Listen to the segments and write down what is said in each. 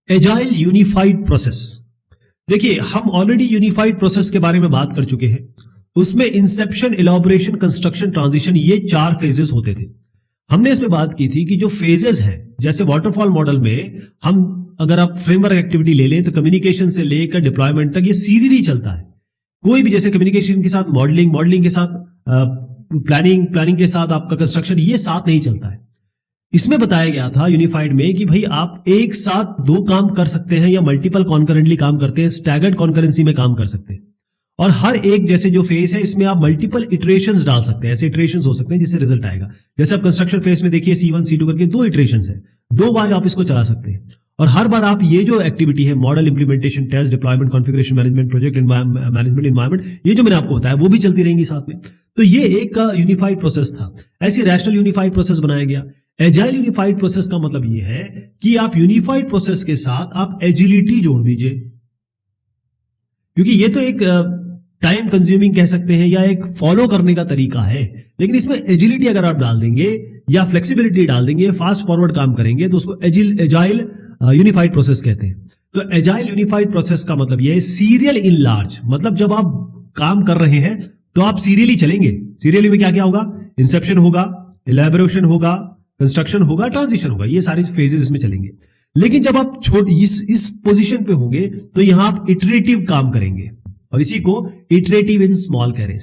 Agile unified process. देखिए, हम already unified process के बारे में बात कर चुके हैं। उसमें इंसेप्शन, इलैबोरेशन, कंस्ट्रक्शन, ट्रांजिशन, ये 4 फेजेस होते थे। हमने इसमें बात की थी कि जो फेजेस हैं, जैसे वाटरफॉल मॉडल में हम अगर आप फ्रेमवर्क एक्टिविटी ले लें तो कम्युनिकेशन से लेकर डिप्लॉयमेंट तक ये सीरियली चलता है। कोई भी, जैसे कम्युनिकेशन के साथ मॉडलिंग, मॉडलिंग के साथ प्लानिंग, प्लानिंग के साथ आपका कंस्ट्रक्शन, ये साथ नहीं चलता है। इसमें बताया गया था यूनिफाइड में कि भाई आप एक साथ 2 काम कर सकते हैं या मल्टीपल कॉन्करेंटली काम करते हैं, स्टैगर्ड कॉन्करेंसी में काम कर सकते हैं। और हर एक जैसे जो फेज है इसमें आप मल्टीपल इटरेशंस डाल सकते हैं, ऐसे इटरेशंस हो सकते हैं जिससे रिजल्ट आएगा। जैसे आप कंस्ट्रक्शन फेज में देखिए C1 C2 करके 2 इटरेशंस है, 2 बार आप इसको चला सकते हैं। और हर बार आप ये जो एक्टिविटी है, model, implementation, test, deployment, configuration management, project management, environment, ये जो मैंने आपको बताया वो भी चलती रहेंगी साथ में। तो ये एक यूनिफाइड प्रोसेस था। ऐसी रैशनल यूनिफाइड प्रोसेस बनाया गया। एजाइल यूनिफाइड प्रोसेस का मतलब ये है कि आप यूनिफाइड प्रोसेस के साथ आप एजिलिटी जोड़ दीजिए, क्योंकि ये तो एक टाइम कंज्यूमिंग कह सकते हैं या एक फॉलो करने का तरीका है, लेकिन इसमें एजिलिटी अगर आप डाल देंगे या फ्लेक्सिबिलिटी डाल देंगे, फास्ट फॉरवर्ड काम करेंगे, तो उसको एजाइल यूनिफाइड प्रोसेस कहते हैं। तो एजाइल यूनिफाइड प्रोसेस का मतलब यह है सीरियल इन लार्ज, मतलब जब आप काम कर रहे हैं तो आप सीरियली चलेंगे। सीरियली में क्या क्या होगा? इंसेप्शन होगा, इलैबोरेशन होगा, कंस्ट्रक्शन होगा, ट्रांजिशन होगा, ये सारे फेजेस इसमें चलेंगे। लेकिन जब आप इस पोजीशन पे होंगे तो यहां आप इटरेटिव काम करेंगे, और इसी को इटरेटिव इन स्मॉल कह रहे हैं।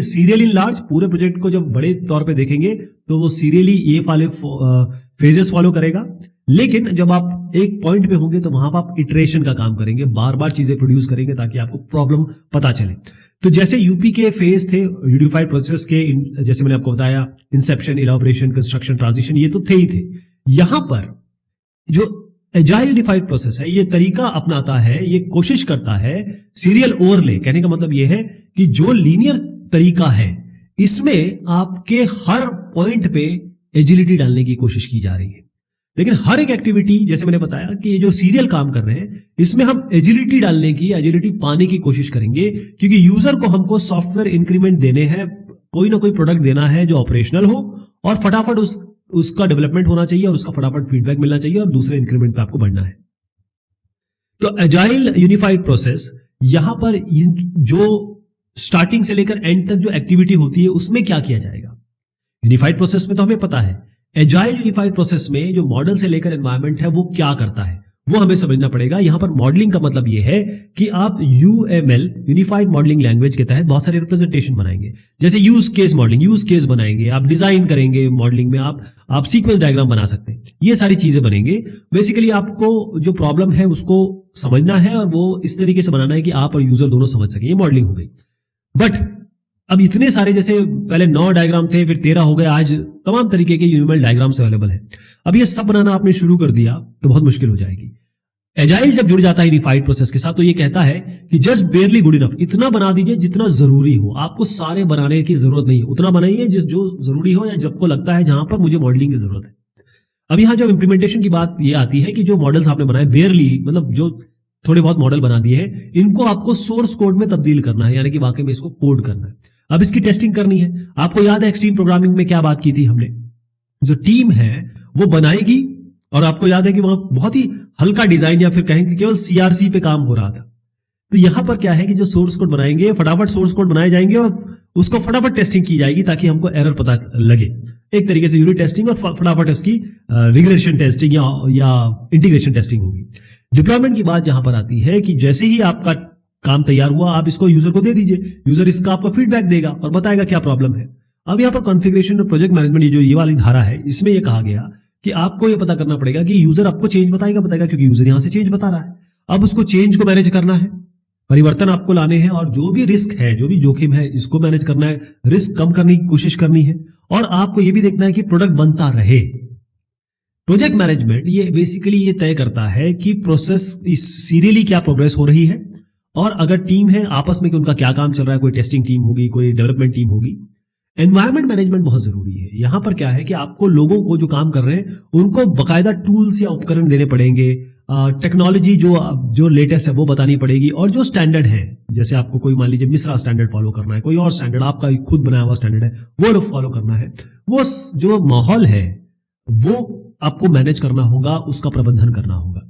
सीरियल इन लार्ज, पूरे प्रोजेक्ट को जब बड़े तौर पे देखेंगे तो वो सीरियली ये वाले फेजेस फॉलो करेगा। लेकिन जब आप एक पॉइंट पे होंगे तो वहां पर आप इटरेशन का काम करेंगे, बार बार चीजें प्रोड्यूस करेंगे ताकि आपको प्रॉब्लम पता चले। तो जैसे यूपी के फेज थे यूनिफाइड प्रोसेस के, जैसे मैंने आपको बताया, इंसेप्शन, इलैबोरेशन, कंस्ट्रक्शन, ट्रांजिशन, ये तो थे ही थे। यहां पर जो एजाइल यूनिफाइड प्रोसेस है, ये तरीका अपनाता है, ये कोशिश करता है सीरियल ओवरले। कहने का मतलब ये है कि जो लीनियर तरीका है इसमें आपके हर पॉइंट पे एजिलिटी डालने की कोशिश की जा रही है। लेकिन हर एक एक्टिविटी, जैसे मैंने बताया कि ये जो सीरियल काम कर रहे हैं, इसमें हम एजिलिटी डालने की, एजिलिटी पाने की कोशिश करेंगे, क्योंकि यूजर को हमको सॉफ्टवेयर इंक्रीमेंट देने हैं, कोई ना कोई प्रोडक्ट देना है जो ऑपरेशनल हो और फटाफट उसका डेवलपमेंट होना चाहिए और उसका फटाफट फीडबैक मिलना चाहिए और दूसरे इंक्रीमेंट पे आपको बढ़ना है। तो एजाइल यूनिफाइड प्रोसेस, यहां पर जो स्टार्टिंग से लेकर एंड तक जो एक्टिविटी होती है उसमें क्या किया जाएगा। यूनिफाइड प्रोसेस में तो हमें पता है, एजाइल यूनिफाइड प्रोसेस में जो मॉडल से लेकर एनवायरनमेंट है वो क्या करता है, वो हमें समझना पड़ेगा। यहां पर मॉडलिंग का मतलब ये है कि आप UML, यूनिफाइड मॉडलिंग लैंग्वेज के तहत बहुत सारे रिप्रेजेंटेशन बनाएंगे। जैसे use case modelling, use case बनाएंगे, आप डिजाइन करेंगे मॉडलिंग में, आप सीक्वेंस डायग्राम बना सकते हैं, ये सारी चीजें बनेंगे। बेसिकली आपको जो प्रॉब्लम है उसको समझना है और वो इस तरीके से बनाना है कि आप और यूजर दोनों समझ सकें, ये मॉडलिंग हो गई। बट अब इतने सारे, जैसे पहले 9 डायग्राम थे, फिर 13 हो गए, आज तमाम तरीके के यूएमएल डायग्राम्स अवेलेबल है। अब ये सब बनाना आपने शुरू कर दिया तो बहुत मुश्किल हो जाएगी। एजाइल जब जुड़ जाता है यूनिफाइड प्रोसेस के साथ तो ये कहता है कि जस्ट बेयरली गुड इनफ, इतना बना दीजिए जितना जरूरी हो, आपको सारे बनाने की जरूरत नहीं है, उतना बनाइए जो जरूरी हो या जब को लगता है जहां पर मुझे मॉडलिंग की जरूरत है। अब यहां जब इंप्लीमेंटेशन की बात ये आती है कि जो मॉडल्स आपने बनाए बेयरली, मतलब जो थोड़े बहुत मॉडल बना दिए हैं, इनको आपको सोर्स कोड में तब्दील करना है, यानी कि वाकई में इसको कोड करना है। अब इसकी टेस्टिंग करनी है। आपको याद है एक्सट्रीम प्रोग्रामिंग में क्या बात की थी हमने, जो टीम है वो बनाएगी, और आपको याद है कि वहां बहुत ही हल्का डिजाइन या फिर कहेंगे केवल CRC पे काम हो रहा था। तो यहां पर क्या है कि जो सोर्स कोड बनाएंगे, फटाफट सोर्स कोड बनाए जाएंगे और उसको फटाफट टेस्टिंग की जाएगी ताकि हमको एरर पता लगे। एक तरीके से यूनिट टेस्टिंग और फटाफट उसकी रिग्रेशन टेस्टिंग या इंटीग्रेशन टेस्टिंग होगी। डिप्लॉयमेंट की बात जहां पर आती है कि जैसे ही आपका काम तैयार हुआ, आप इसको यूजर को दे दीजिए, यूजर इसका आपको फीडबैक देगा और बताएगा क्या प्रॉब्लम है। अब यहाँ पर कॉन्फ़िगरेशन और प्रोजेक्ट मैनेजमेंट, ये वाली धारा है, इसमें यह कहा गया कि आपको यह पता करना पड़ेगा कि यूजर आपको चेंज बताएगा, क्योंकि यूजर यहां से चेंज बता रहा है। अब उसको चेंज को मैनेज करना है, परिवर्तन आपको लाने हैं, और जो भी रिस्क है, जो भी जोखिम है, इसको मैनेज करना है, रिस्क कम करने की कोशिश करनी है, और आपको यह भी देखना है कि प्रोडक्ट बनता रहे। प्रोजेक्ट मैनेजमेंट ये बेसिकली ये तय करता है कि प्रोसेस इस सीरियली क्या प्रोग्रेस हो रही है, और अगर टीम है आपस में कि उनका क्या काम चल रहा है, कोई टेस्टिंग टीम होगी, कोई डेवलपमेंट टीम होगी। एनवायरनमेंट मैनेजमेंट बहुत जरूरी है। यहां पर क्या है कि आपको लोगों को जो काम कर रहे हैं उनको बकायदा टूल्स या उपकरण देने पड़ेंगे, टेक्नोलॉजी जो लेटेस्ट है वो बतानी पड़ेगी, और जो स्टैंडर्ड है, जैसे आपको कोई मान लीजिए मिश्रा स्टैंडर्ड फॉलो करना है, कोई और स्टैंडर्ड आपका खुद बनाया हुआ स्टैंडर्ड है वो फॉलो करना है, वो जो माहौल है वो आपको मैनेज करना होगा, उसका प्रबंधन करना होगा।